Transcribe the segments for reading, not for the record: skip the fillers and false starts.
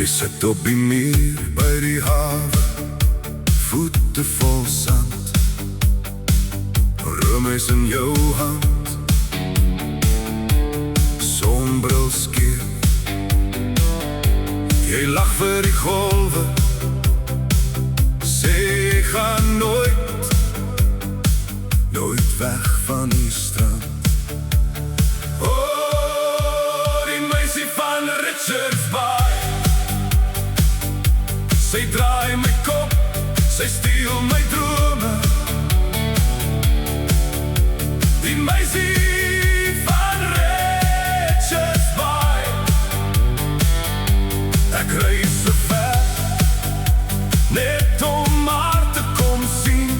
Jy sit op die muur by die hawe, voete vol sand, roemies in jou hand, sonbril skeef. Jy lag vir die golwe, sê jy gaan nooit weg van die strand. Die meisie van Richards Bay, sy draai my kop, sy steel my drome. Die meisie van Richards Bay, ek reis so ver, net om haar te kom sien.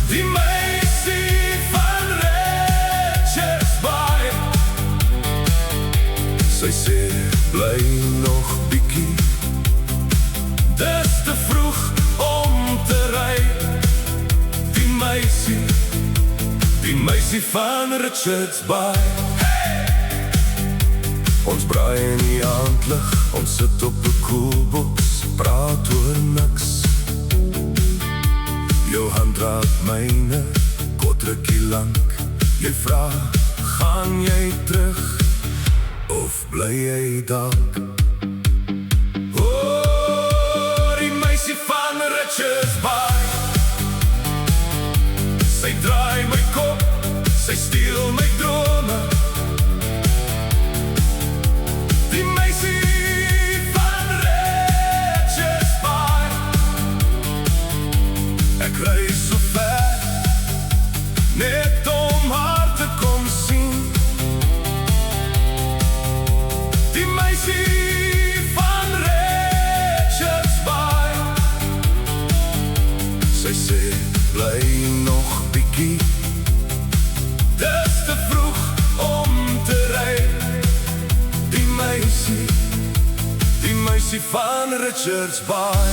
Die meisie van Richards Bay, sy sê bly nog bietjie, dis te vroeg om te ry. Die meisie van Richards Bay. Ons braai in die aandlig, ons sit op 'n koelboks, praat oor niks. Jou hand raak myne, kortrukkie lank. Jy vraag, gaan jy terug, of bly jy dalk? Die meisie van Richards Bay, sy draai my kop, sy steel my drome. Die meisie van Richards Bay, ek reis so ver, net om haar te kom sien. Die meisie van Richards Bay, sy sê bly nog bietjie, dis te vroeg om te ry. Die meisie van Richards Bay.